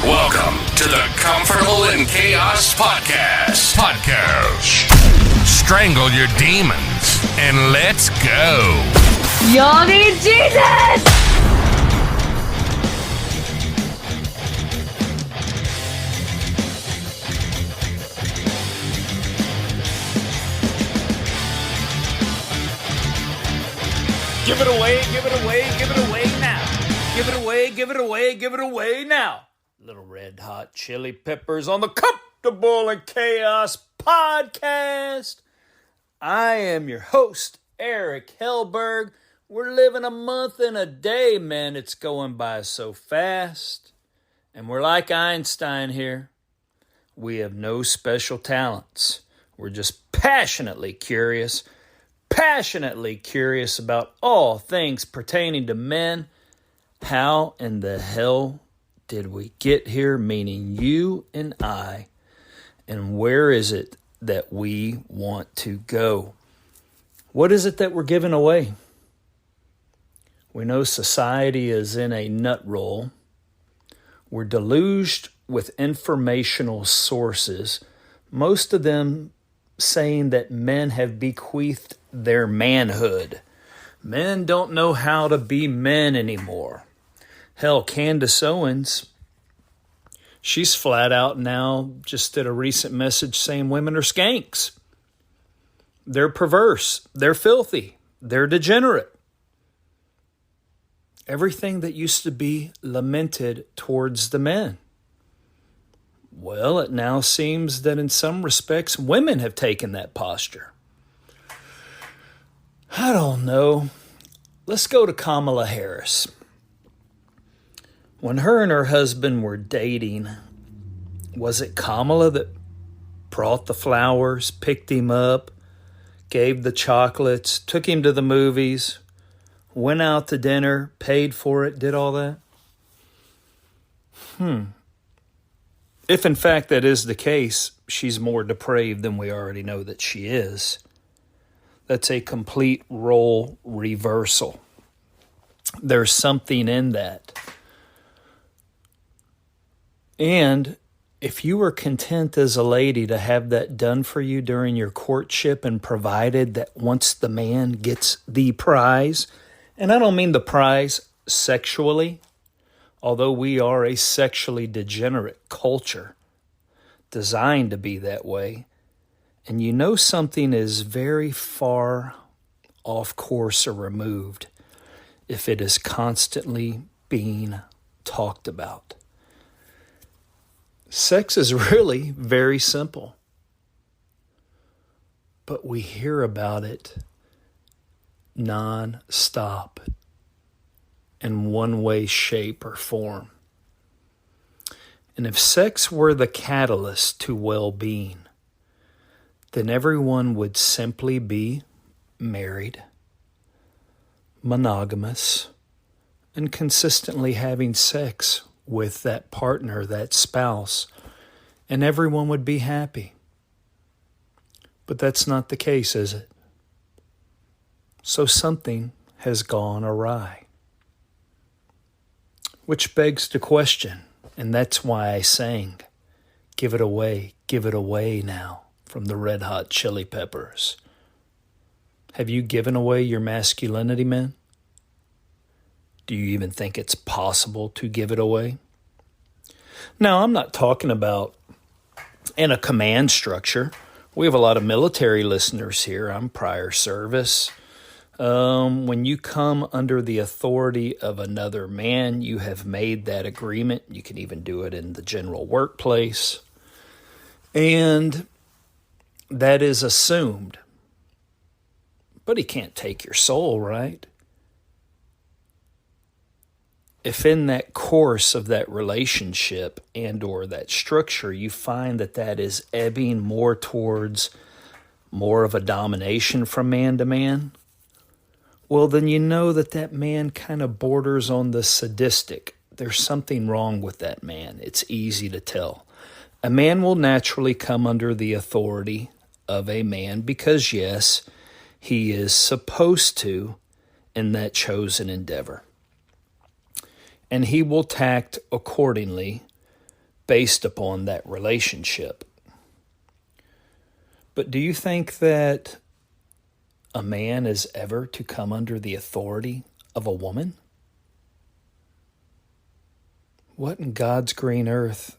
Welcome to the Comfortable in Chaos Podcast. Strangle your demons and let's go. Y'all need Jesus! Give it away, give it away, give it away now. Give it away, give it away, give it away now. Little red hot chili peppers on the Comfortable in Chaos Podcast. I am your host, Eric Hellberg. We're living a month and a day, man. It's going by so fast. And we're like Einstein here. We have no special talents. We're just passionately curious about all things pertaining to men. How in the hell did we get here, meaning you and I, and where is it that we want to go? What is it that we're giving away? We know society is in a nut roll. We're deluged with informational sources, most of them saying that men have bequeathed their manhood. Men don't know how to be men anymore. Hell, Candace Owens, she's flat out now just did a recent message saying women are skanks. They're perverse. They're filthy. They're degenerate. Everything that used to be lamented towards the men. Well, it now seems that in some respects, women have taken that posture. I don't know. Let's go to Kamala Harris. When her and her husband were dating, was it Kamala that brought the flowers, picked him up, gave the chocolates, took him to the movies, went out to dinner, paid for it, did all that? If in fact that is the case, she's more depraved than we already know that she is. That's a complete role reversal. There's something in that. And if you were content as a lady to have that done for you during your courtship and provided that once the man gets the prize, and I don't mean the prize sexually, although we are a sexually degenerate culture designed to be that way, and you know something is very far off course or removed if it is constantly being talked about. Sex is really very simple, but we hear about it non-stop in one way, shape, or form. And if sex were the catalyst to well-being, then everyone would simply be married, monogamous, and consistently having sex with that partner, that spouse, and everyone would be happy. But that's not the case, is it? So something has gone awry. Which begs the question, and that's why I sang, give it away now, from the Red Hot Chili Peppers. Have you given away your masculinity, men? Do you even think it's possible to give it away? Now, I'm not talking about in a command structure. We have a lot of military listeners here. I'm prior service. When you come under the authority of another man, you have made that agreement. You can even do it in the general workplace. And that is assumed. But he can't take your soul, right? If in that course of that relationship and or that structure, you find that that is ebbing more towards more of a domination from man to man, well, then you know that that man kind of borders on the sadistic. There's something wrong with that man. It's easy to tell. A man will naturally come under the authority of a man because, yes, he is supposed to in that chosen endeavor. And he will act accordingly based upon that relationship. But do you think that a man is ever to come under the authority of a woman? What in God's green earth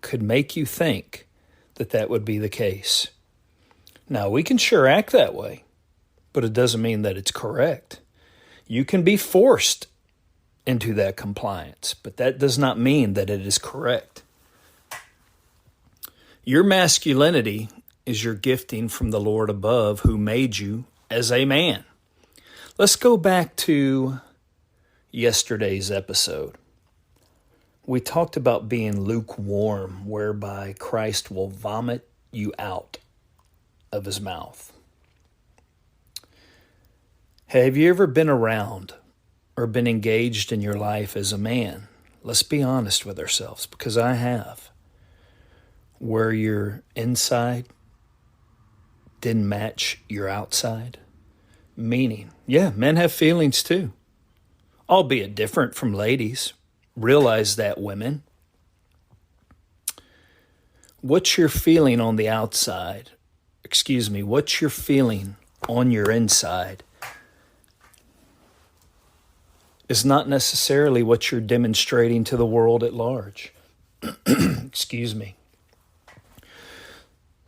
could make you think that that would be the case? Now, we can sure act that way, but it doesn't mean that it's correct. You can be forced into that compliance, but that does not mean that it is correct. Your masculinity is your gifting from the Lord above, who made you as a man. Let's go back to yesterday's episode. We talked about being lukewarm, whereby Christ will vomit you out of his mouth. Have you ever been around or been engaged in your life as a man? Let's be honest with ourselves, because I have. Where your inside didn't match your outside. Meaning, yeah, men have feelings too, albeit different from ladies. Realize that, women. What's your feeling on the outside? What's your feeling on your inside is not necessarily what you're demonstrating to the world at large. Excuse me.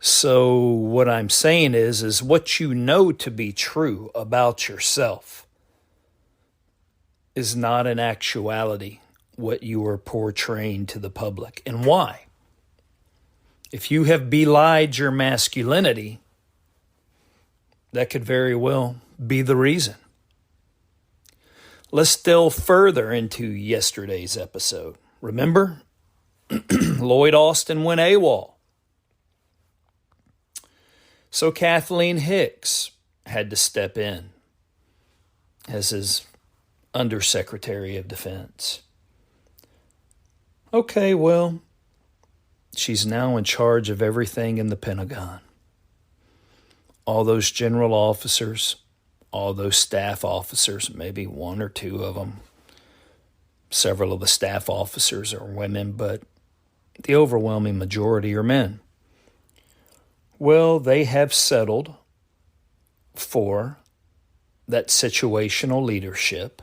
So what I'm saying is what you know to be true about yourself is not in actuality what you are portraying to the public. And why? If you have belied your masculinity, that could very well be the reason. Let's delve further into yesterday's episode. Remember, Lloyd Austin went AWOL. So Kathleen Hicks had to step in as his Undersecretary of Defense. Okay, well, she's now in charge of everything in the Pentagon. All those general officers, all those staff officers, maybe one or two of them. Several of the staff officers are women, but the overwhelming majority are men. Well, they have settled for that situational leadership.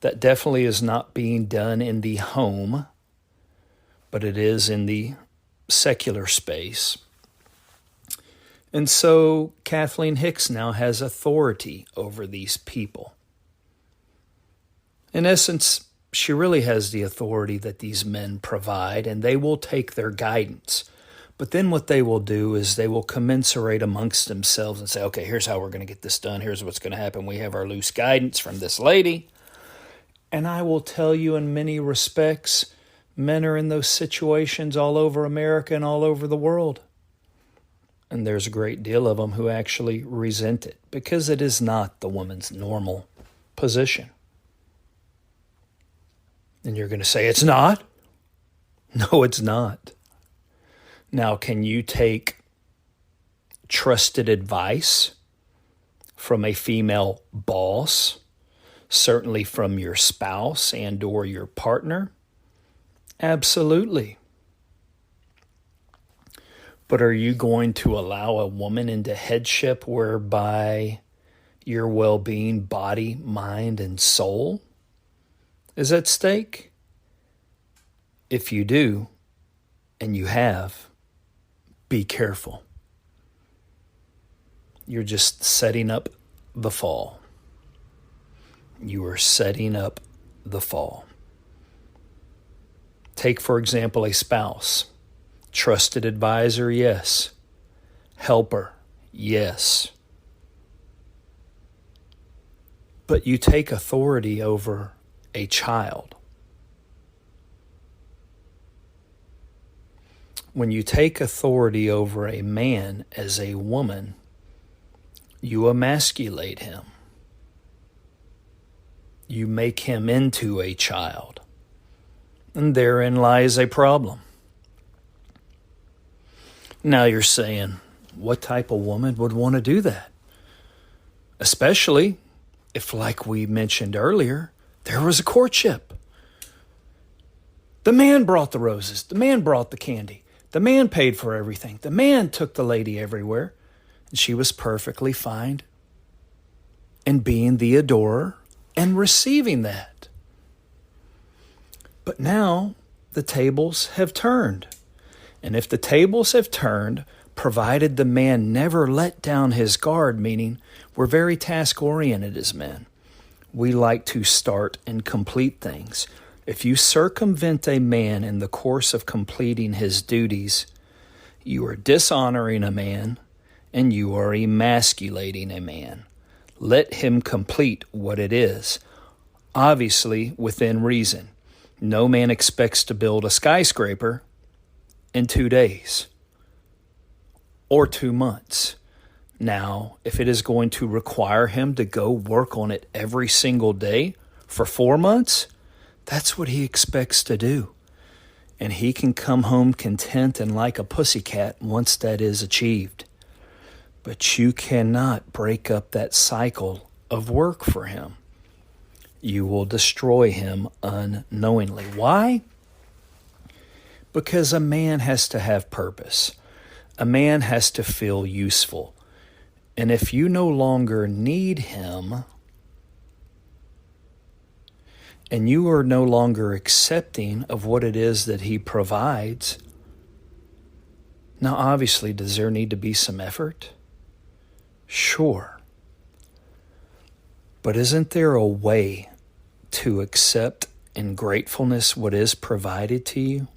That definitely is not being done in the home, but it is in the secular space. And so Kathleen Hicks now has authority over these people. In essence, she really has the authority that these men provide, and they will take their guidance. But then what they will do is they will commensurate amongst themselves and say, okay, here's how we're going to get this done. Here's what's going to happen. We have our loose guidance from this lady. And I will tell you, in many respects, men are in those situations all over America and all over the world. And there's a great deal of them who actually resent it because it is not the woman's normal position. And you're going to say, it's not? No, it's not. Now, can you take trusted advice from a female boss, certainly from your spouse and or your partner? Absolutely. But are you going to allow a woman into headship whereby your well-being, body, mind, and soul is at stake? If you do, and you have, be careful. You're just setting up the fall. You are setting up the fall. Take, for example, a spouse. Trusted advisor, yes. Helper, yes. But you take authority over a child. When you take authority over a man as a woman, you emasculate him. You make him into a child. And therein lies a problem. Now you're saying, what type of woman would want to do that? Especially if, like we mentioned earlier, There was a courtship. The man brought the roses. The man brought the candy. The man paid for everything. The man took the lady everywhere. And she was perfectly fine in being the adorer and receiving that. But now the tables have turned. And if the tables have turned, provided the man never let down his guard, meaning we're very task-oriented as men. We like to start and complete things. If you circumvent a man in the course of completing his duties, you are dishonoring a man and you are emasculating a man. Let him complete what it is, obviously within reason. No man expects to build a skyscraper in 2 days or 2 months. Now, if it is going to require him to go work on it every single day for 4 months, that's what he expects to do. And he can come home content and like a pussycat once that is achieved. But you cannot break up that cycle of work for him. You will destroy him unknowingly. Why? Because a man has to have purpose. A man has to feel useful. And if you no longer need him, and you are no longer accepting of what it is that he provides, now obviously, does there need to be some effort? Sure. But isn't there a way to accept in gratefulness what is provided to you,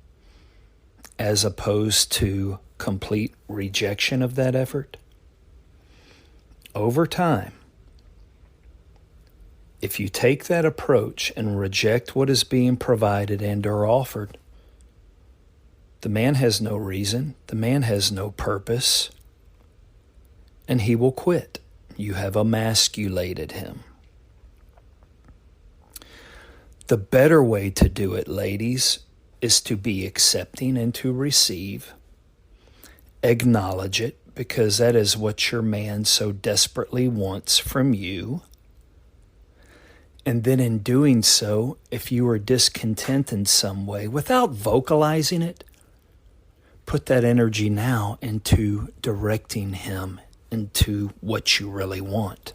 as opposed to complete rejection of that effort? Over time, if you take that approach and reject what is being provided and or offered, the man has no reason, the man has no purpose, and he will quit. You have emasculated him. The better way to do it, ladies, is to be accepting and to receive. Acknowledge it, because that is what your man so desperately wants from you. And then in doing so, if you are discontent in some way, without vocalizing it, put that energy now into directing him into what you really want.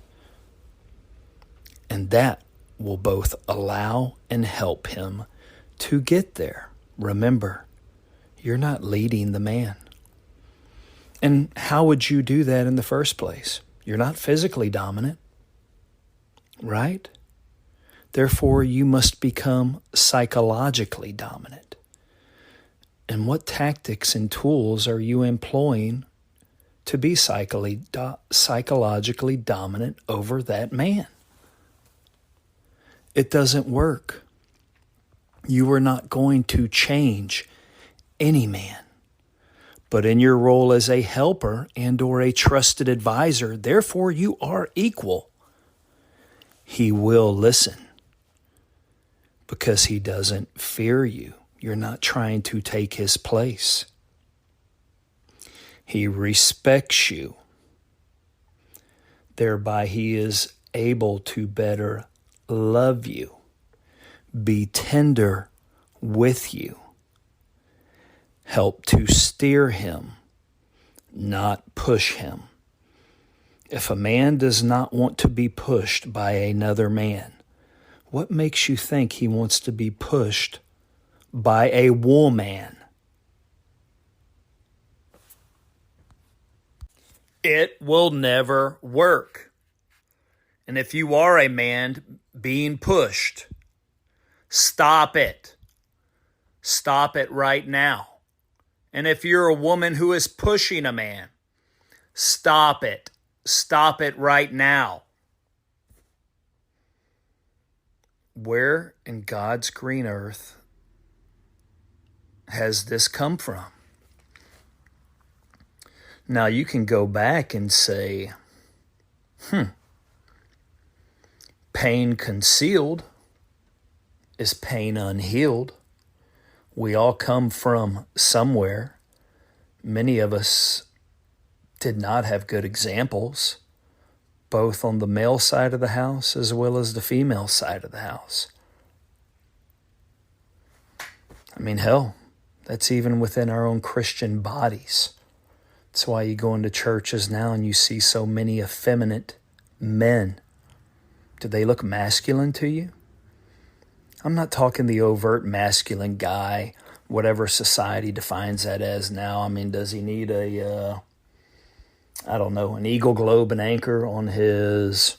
And that will both allow and help him to get there. Remember, you're not leading the man. And how would you do that in the first place? You're not physically dominant, right? Therefore, you must become psychologically dominant. And what tactics and tools are you employing to be psychologically dominant over that man? It doesn't work. You are not going to change any man. But in your role as a helper and or a trusted advisor, therefore you are equal. He will listen because he doesn't fear you. You're not trying to take his place. He respects you. Thereby he is able to better love you, be tender with you, help to steer him, not push him. If a man does not want to be pushed by another man, what makes you think he wants to be pushed by a woman? It will never work. And if you are a man being pushed, stop it. Stop it right now. And if you're a woman who is pushing a man, stop it. Stop it right now. Where in God's green earth has this come from? Now you can go back and say, pain concealed is pain unhealed. We all come from somewhere. Many of us did not have good examples, both on the male side of the house as well as the female side of the house. I mean, hell, that's even within our own Christian bodies. That's why you go into churches now and you see so many effeminate men. Do they look masculine to you? I'm not talking the overt masculine guy, whatever society defines that as now. I mean, does he need an eagle globe and anchor on his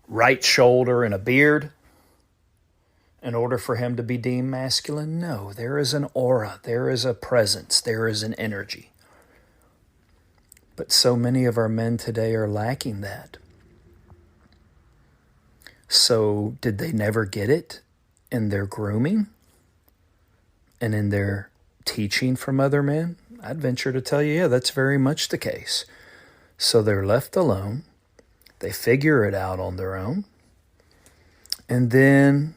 right shoulder and a beard in order for him to be deemed masculine? No, there is an aura, there is a presence, there is an energy. But so many of our men today are lacking that. So did they never get it in their grooming and in their teaching from other men? I'd venture to tell you, yeah, that's very much the case. So they're left alone. They figure it out on their own. And then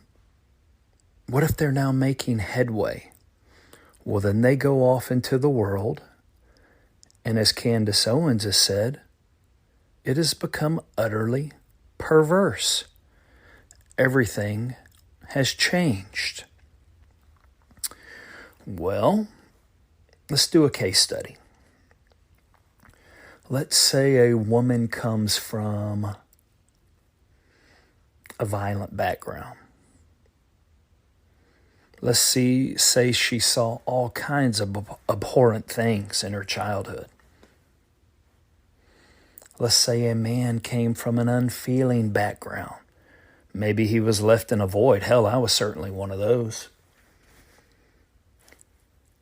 what if they're now making headway? Well, then they go off into the world. And as Candace Owens has said, it has become utterly perverse. Everything has changed. Well, let's do a case study. Let's say a woman comes from a violent background. Let's say she saw all kinds of abhorrent things in her childhood. Let's say a man came from an unfeeling background. Maybe he was left in a void. Hell, I was certainly one of those.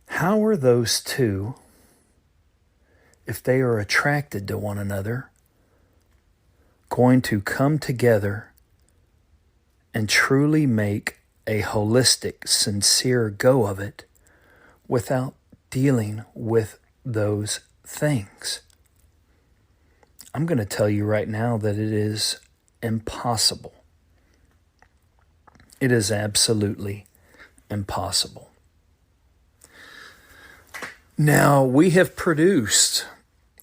How are those two, if they are attracted to one another, going to come together and truly make a holistic, sincere go of it without dealing with those things? I'm going to tell you right now that it is impossible. It is absolutely impossible. Now, we have produced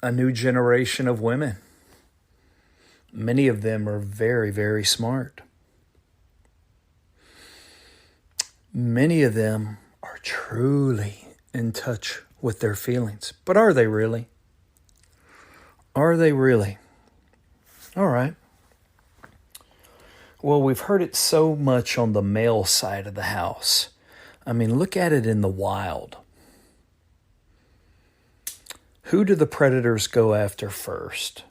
a new generation of women. Many of them are very, very smart. Many of them are truly in touch with their feelings. But are they really? Are they really? All right. Well, we've heard it so much on the male side of the house. I mean, look at it in the wild. Who do the predators go after first?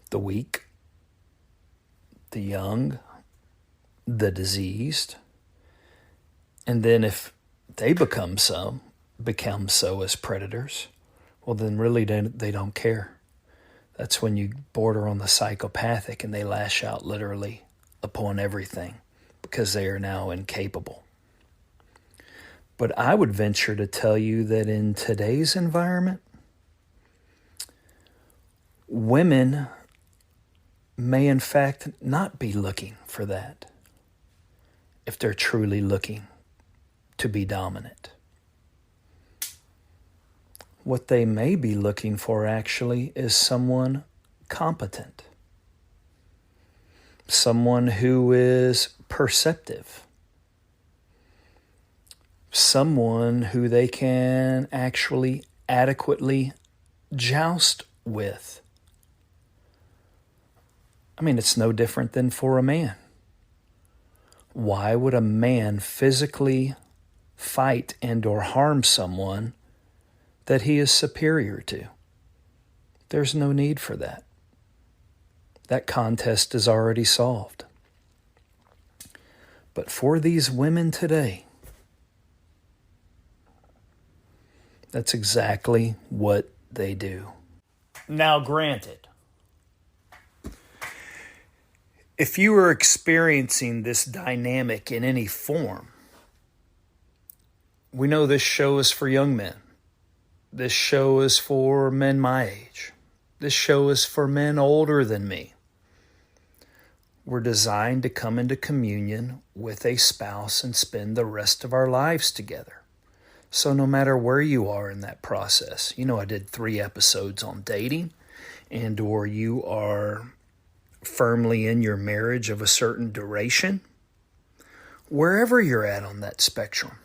The weak, the young, the diseased. And then if they become so as predators, well, then really they don't care. That's when you border on the psychopathic and they lash out literally upon everything because they are now incapable. But I would venture to tell you that in today's environment, women may in fact not be looking for that if they're truly looking to be dominant. What they may be looking for actually is someone competent, someone who is perceptive, someone who they can actually adequately joust with. I mean, it's no different than for a man. Why would a man physically fight and or harm someone that he is superior to? There's no need for that. That contest is already solved. But for these women today, that's exactly what they do. Now, granted, if you are experiencing this dynamic in any form, we know this show is for young men. This show is for men my age. This show is for men older than me. We're designed to come into communion with a spouse and spend the rest of our lives together. So no matter where you are in that process, I did 3 episodes on dating, and or you are firmly in your marriage of a certain duration, wherever you're at on that spectrum,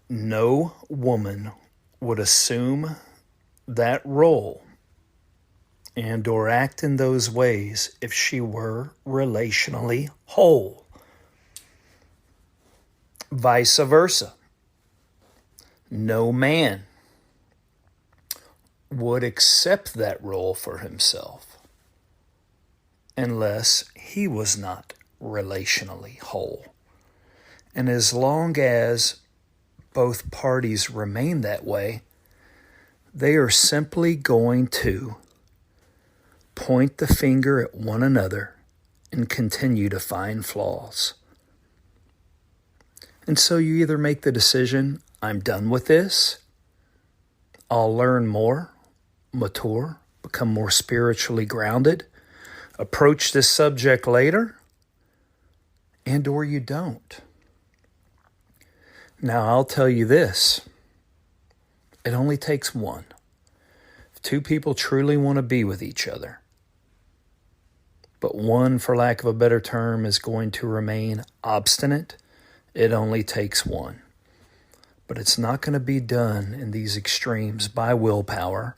no woman would assume that role and or act in those ways if she were relationally whole. Vice versa. No man would accept that role for himself unless he was not relationally whole. And as long as both parties remain that way, they are simply going to point the finger at one another and continue to find flaws. And so you either make the decision, I'm done with this, I'll learn more, mature, become more spiritually grounded, approach this subject later, and or you don't. Now I'll tell you this, it only takes one. If two people truly want to be with each other, but one, for lack of a better term, is going to remain obstinate, it only takes one. But it's not going to be done in these extremes by willpower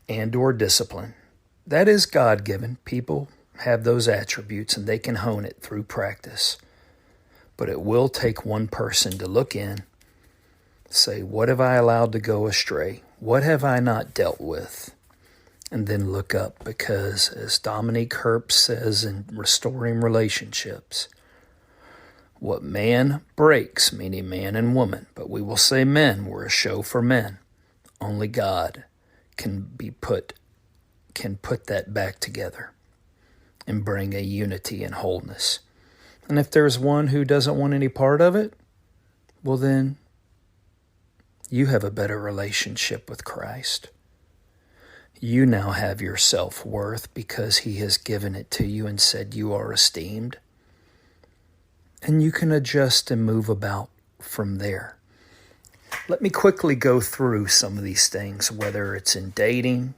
and or discipline. That is God-given. People have those attributes and they can hone it through practice. But it will take one person to look in, say, what have I allowed to go astray? What have I not dealt with? And then look up, because as Dominique Herp says in Restoring Relationships, what man breaks, meaning man and woman, but we will say men, we're a show for men. Only God can put that back together and bring a unity and wholeness. And if there's one who doesn't want any part of it, well then, you have a better relationship with Christ. You now have your self-worth because he has given it to you and said you are esteemed. And you can adjust and move about from there. Let me quickly go through some of these things, whether it's in dating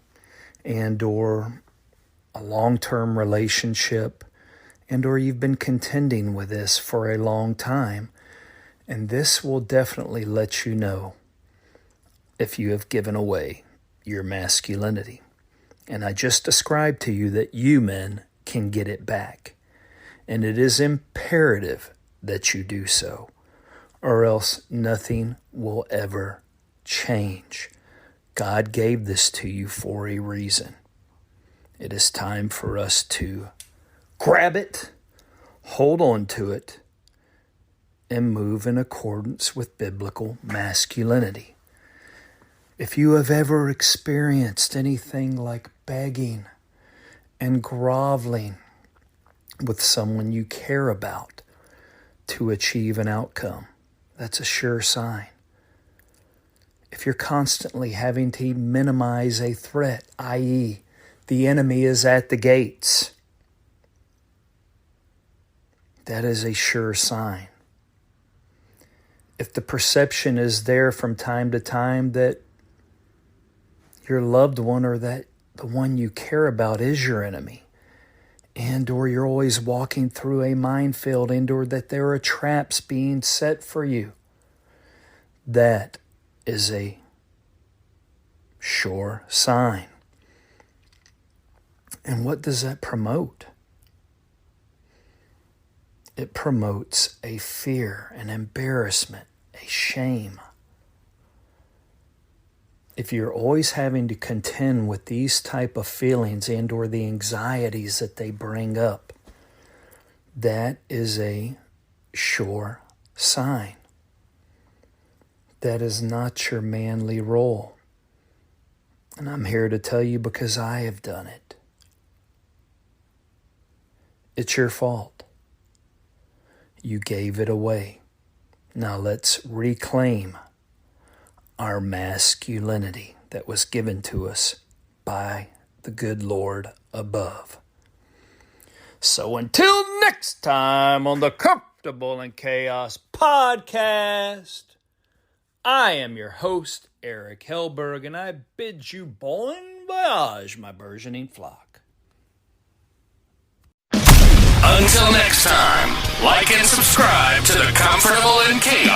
and or a long-term relationship, and or you've been contending with this for a long time. And this will definitely let you know if you have given away your masculinity. And I just described to you that you men can get it back. And it is imperative that you do so, or else nothing will ever change. God gave this to you for a reason. It is time for us to grab it, hold on to it, and move in accordance with biblical masculinity. If you have ever experienced anything like begging and groveling with someone you care about to achieve an outcome, that's a sure sign. If you're constantly having to minimize a threat, i.e., the enemy is at the gates, that is a sure sign. If the perception is there from time to time that your loved one or that the one you care about is your enemy, and or you're always walking through a minefield, and or that there are traps being set for you, that is a sure sign. And what does that promote? It promotes a fear, an embarrassment, a shame. If you're always having to contend with these type of feelings and or the anxieties that they bring up, that is a sure sign. That is not your manly role. And I'm here to tell you because I have done it. It's your fault. You gave it away. Now let's reclaim our masculinity that was given to us by the good Lord above. So until next time on the Comfortable in Chaos podcast, I am your host, Eric Hellberg, and I bid you bon voyage, my burgeoning flock. Until next time, like and subscribe to the Comfortable in Chaos